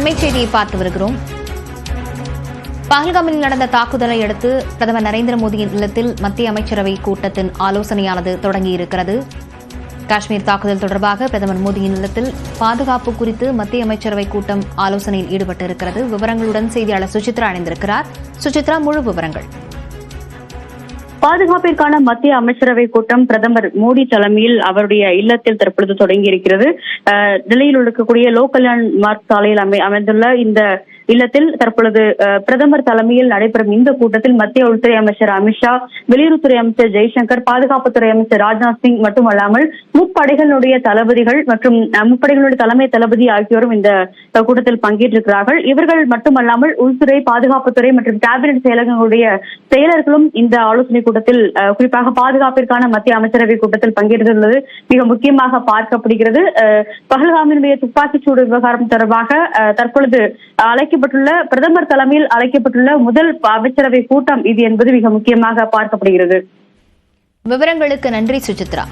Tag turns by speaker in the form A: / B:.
A: அண்மைச் செய்தியை பார்த்து வருகிறோம். பஹல்காமில் நடந்த தாக்குதலை அடுத்து பிரதமர் நரேந்திர மோடியின் இல்லத்தில் மத்திய அமைச்சரவை கூட்டத்தின் ஆலோசனையானது தொடங்கியிருக்கிறது. காஷ்மீர் தாக்குதல் தொடர்பாக பிரதமர் மோடியின் இல்லத்தில் பாதுகாப்பு குறித்து மத்திய அமைச்சரவை கூட்டம் ஆலோசனையில் ஈடுபட்டிருக்கிறது. விவரங்களுடன் செய்தியாளர் சுசித்ரா இணைந்திருக்கிறார். சுசித்ரா, முழு விவரங்கள்.
B: பாதுகாப்பிற்கான மத்திய அமைச்சரவை கூட்டம் பிரதமர் மோடி தலைமையில் அவருடைய இல்லத்தில் தற்பொழுது தொடங்கியிருக்கிறது. டெல்லியில் இருக்கக்கூடிய லோக் கல்யாண் மார்க் சாலையில் அமைந்துள்ள இந்த இல்லத்தில் தற்பொழுது பிரதமர் தலைமையில் நடைபெறும் இந்த கூட்டத்தில் மத்திய உள்துறை அமைச்சர் அமித்ஷா, வெளியுறவுத்துறை அமைச்சர் ஜெய்சங்கர், பாதுகாப்புத்துறை அமைச்சர் ராஜ்நாத் சிங் மட்டுமல்லாமல் முப்படைகளுடைய தளபதிகள் மற்றும் முப்படைகளுடைய தலைமை தளபதி ஆகியோரும் இந்த கூட்டத்தில் பங்கேற்றிருக்கிறார்கள். இவர்கள் மட்டுமல்லாமல் உள்துறை, பாதுகாப்புத்துறை மற்றும் கேபினெட் செயலகங்களுடைய செயலர்களும் இந்த ஆலோசனை கூட்டத்தில், குறிப்பாக பாதுகாப்பிற்கான மத்திய அமைச்சரவை கூட்டத்தில் பங்கேற்றுள்ளது மிக முக்கியமாக பார்க்கப்படுகிறது. பஹல்காமினுடைய துப்பாக்கிச்சூடு விவகாரம் தொடர்பாக தற்பொழுது அழைக்கப்பட்டுள்ள பிரதமர் தலைமையில் அழைக்கப்பட்டுள்ள முதல் அமைச்சரவை கூட்டம் இது என்பது மிக முக்கியமாக பார்க்கப்படுகிறது.
A: விவரங்களுக்கு நன்றி சுசித்ரா.